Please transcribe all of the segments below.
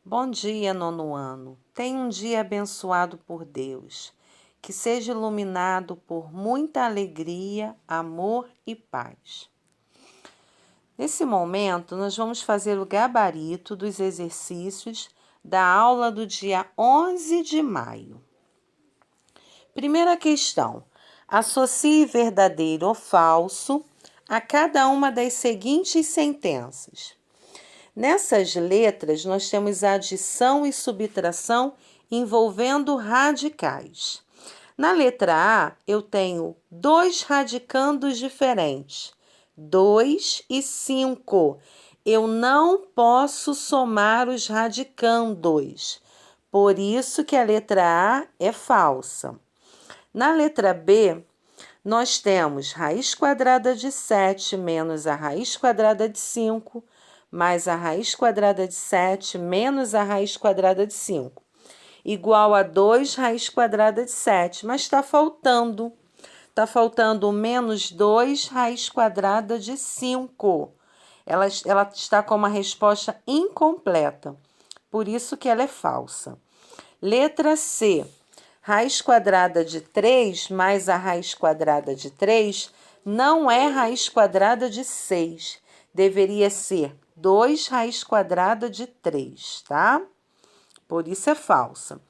Bom dia, nono ano. Tenha um dia abençoado por Deus, que seja iluminado por muita alegria, amor e paz. Nesse momento, nós vamos fazer o gabarito dos exercícios da aula do dia 11 de maio. Primeira questão: associe verdadeiro ou falso a cada uma das seguintes sentenças. Nessas letras, nós temos adição e subtração envolvendo radicais. Na letra A, eu tenho dois radicandos diferentes, 2 e 5. Eu não posso somar os radicandos, por isso que a letra A é falsa. Na letra B, nós temos raiz quadrada de 7 menos a raiz quadrada de 5, mais a raiz quadrada de 7 menos a raiz quadrada de 5, igual a 2 raiz quadrada de 7, mas está faltando. Está faltando menos 2 raiz quadrada de 5. Ela está com uma resposta incompleta, por isso que ela é falsa. Letra C. Raiz quadrada de 3 mais a raiz quadrada de 3 não é raiz quadrada de 6. Deveria ser 2 raiz quadrada de 3, tá? Por isso é falsa.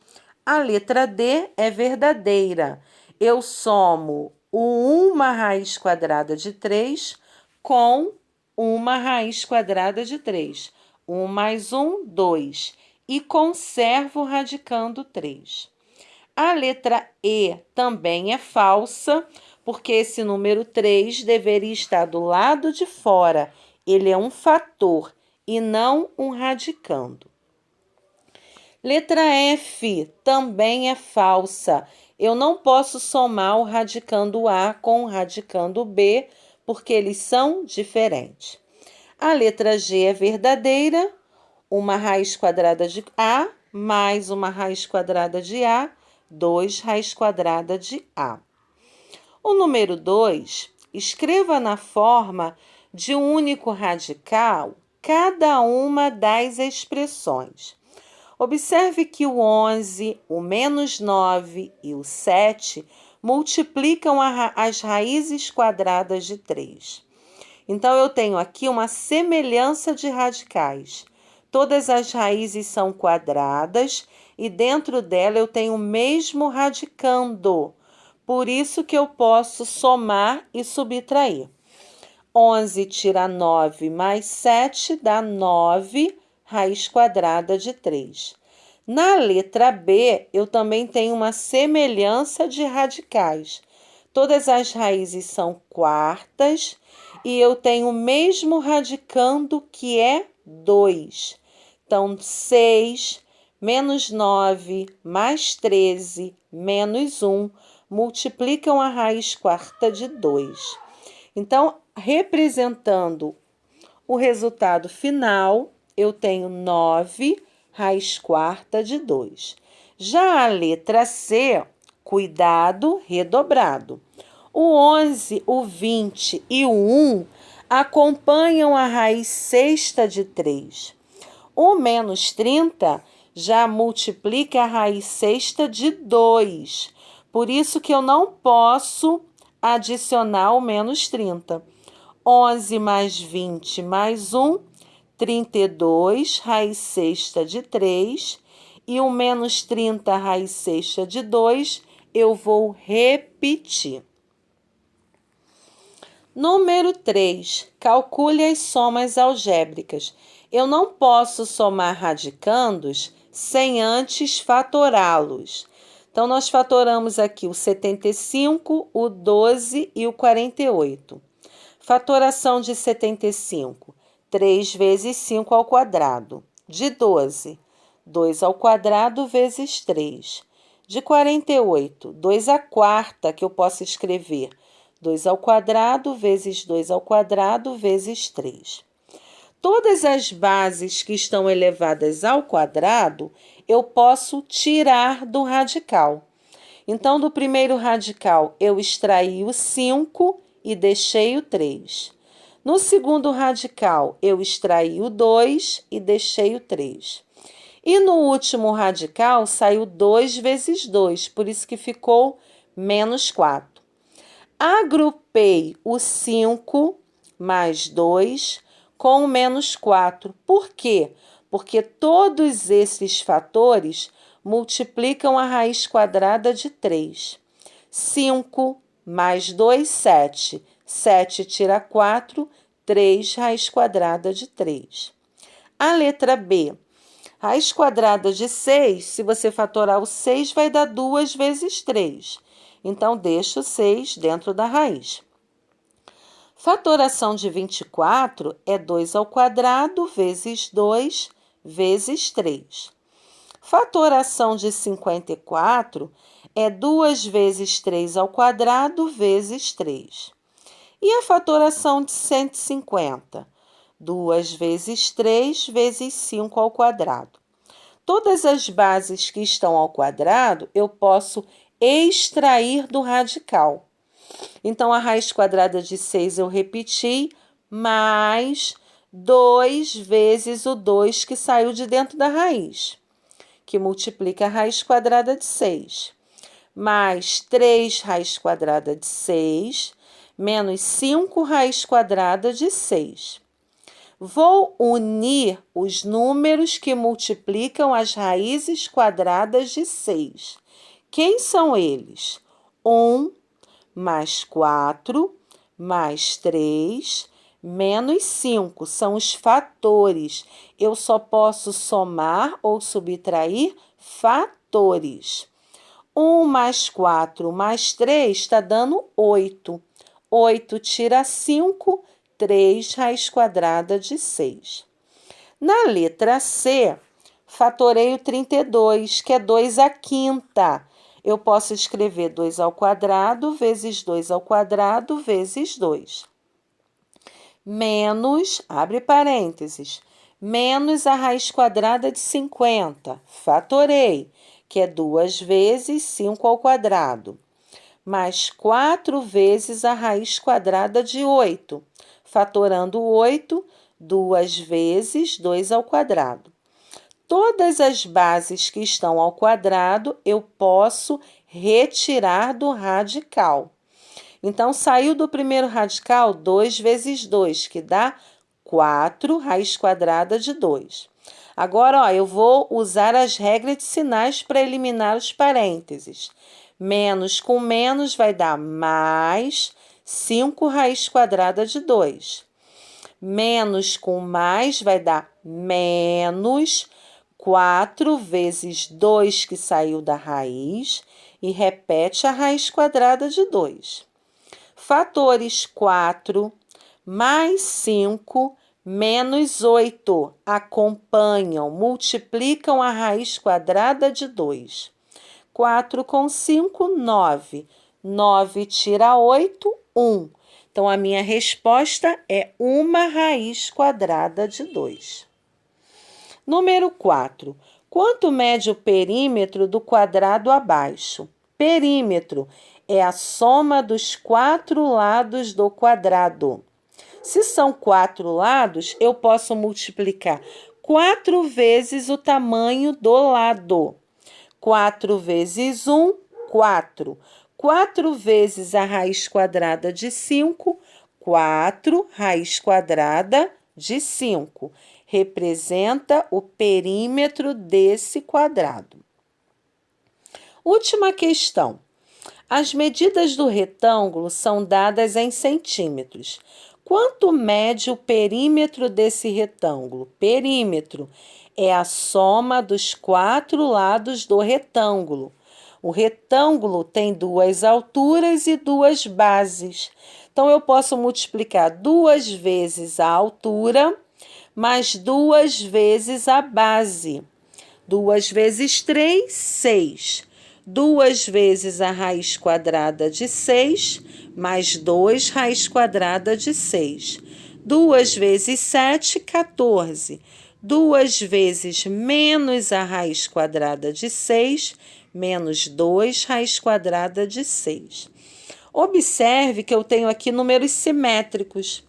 A letra D é verdadeira. Eu somo o 1 raiz quadrada de 3 com 1 raiz quadrada de 3. 1 mais 1, 2. E conservo radicando 3. A letra E também é falsa, porque esse número 3 deveria estar do lado de fora. Ele é um fator e não um radicando. Letra F também é falsa. Eu não posso somar o radicando A com o radicando B, porque eles são diferentes. A letra G é verdadeira. Uma raiz quadrada de A mais uma raiz quadrada de A, 2 raiz quadrada de A. O número 2, escreva na forma de um único radical cada uma das expressões. Observe que o 11, o menos 9 e o 7 multiplicam as raízes quadradas de 3. Então, eu tenho aqui uma semelhança de radicais. Todas as raízes são quadradas e dentro dela eu tenho o mesmo radicando. Por isso que eu posso somar e subtrair. 11 tira 9 mais 7 dá 9 raiz quadrada de 3. Na letra B, eu também tenho uma semelhança de radicais. Todas as raízes são quartas e eu tenho o mesmo radicando, que é 2. Então, 6 menos 9 mais 13 menos 1 multiplicam a raiz quarta de 2. Então, representando o resultado final, eu tenho 9 raiz quarta de 2. Já a letra C, cuidado redobrado. O 11, o 20 e o 1 acompanham a raiz sexta de 3. O menos 30 já multiplica a raiz sexta de 2. Por isso que eu não posso adicionar o menos 30. 11 mais 20 mais 1, 32, raiz sexta de 3. E o menos 30, raiz sexta de 2, eu vou repetir. Número 3. Calcule as somas algébricas. Eu não posso somar radicandos sem antes fatorá-los. Então, nós fatoramos aqui o 75, o 12 e o 48. Fatoração de 75. 3 vezes 5 ao quadrado. De 12, 2 ao quadrado vezes 3. De 48, 2 à quarta, que eu posso escrever. 2 ao quadrado vezes 2 ao quadrado vezes 3. Todas as bases que estão elevadas ao quadrado, eu posso tirar do radical. Então, do primeiro radical, eu extraí o 5 e deixei o 3. No segundo radical, eu extraí o 2 e deixei o 3. E no último radical saiu 2 vezes 2, por isso que ficou menos 4. Agrupei o 5 mais 2 com o menos 4. Por quê? Porque todos esses fatores multiplicam a raiz quadrada de 3. 5 mais 2, 7. 7 tira 4, 3 raiz quadrada de 3. A letra B. Raiz quadrada de 6, se você fatorar o 6, vai dar 2 vezes 3. Então, deixa o 6 dentro da raiz. Fatoração de 24 é 2 ao quadrado vezes 2 vezes 3. Fatoração de 54 é 2 vezes 3 ao quadrado vezes 3. E a fatoração de 150? 2 vezes 3 vezes 5 ao quadrado. Todas as bases que estão ao quadrado, eu posso extrair do radical. Então, a raiz quadrada de 6 eu repeti, mais 2 vezes o 2 que saiu de dentro da raiz, que multiplica a raiz quadrada de 6. Mais 3 raiz quadrada de 6, menos 5 raiz quadrada de 6. Vou unir os números que multiplicam as raízes quadradas de 6. Quem são eles? 1 mais 4, mais 3, menos 5. São os fatores. Eu só posso somar ou subtrair fatores. 1 mais 4 mais 3 está dando 8. 8 tira 5, 3 raiz quadrada de 6. Na letra C, fatorei o 32, que é 2 à quinta. Eu posso escrever 2 ao quadrado vezes 2 ao quadrado vezes 2. Menos, abre parênteses, menos a raiz quadrada de 50. Fatorei, que é 2 vezes 5 ao quadrado. Mais 4 vezes a raiz quadrada de 8. Fatorando 8, 2 vezes 2 ao quadrado. Todas as bases que estão ao quadrado, eu posso retirar do radical. Então, saiu do primeiro radical 2 vezes 2, que dá 4 raiz quadrada de 2. Agora, ó, eu vou usar as regras de sinais para eliminar os parênteses. Menos com menos vai dar mais 5 raiz quadrada de 2. Menos com mais vai dar menos 4 vezes 2 que saiu da raiz e repete a raiz quadrada de 2. Fatores 4 mais 5 menos 8 acompanham, multiplicam a raiz quadrada de 2. 4 com 5, 9. 9 tira 8, 1. Então, a minha resposta é uma raiz quadrada de 2. Número 4. Quanto mede o perímetro do quadrado abaixo? Perímetro é a soma dos 4 lados do quadrado. Se são 4 lados, eu posso multiplicar 4 vezes o tamanho do lado. 4 vezes 1, 4. 4 vezes a raiz quadrada de 5, 4 raiz quadrada de 5. Representa o perímetro desse quadrado. Última questão. As medidas do retângulo são dadas em centímetros. Quanto mede o perímetro desse retângulo? Perímetro é a soma dos 4 lados do retângulo. O retângulo tem 2 alturas e 2 bases. Então, eu posso multiplicar 2 vezes a altura mais 2 vezes a base. 2 vezes 3, 6. 2 vezes a raiz quadrada de 6, mais 2 raiz quadrada de 6. 2 vezes 7, 14. 2 vezes menos a raiz quadrada de 6, menos 2 raiz quadrada de 6. Observe que eu tenho aqui números simétricos.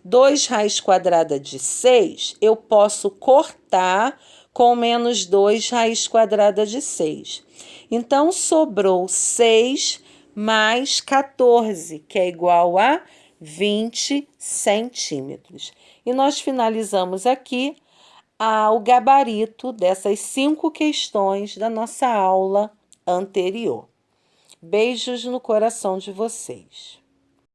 2 raiz quadrada de 6, eu posso cortar com menos 2 raiz quadrada de 6. Então, sobrou 6 mais 14, que é igual a 20 centímetros. E nós finalizamos aqui o gabarito dessas 5 questões da nossa aula anterior. Beijos no coração de vocês.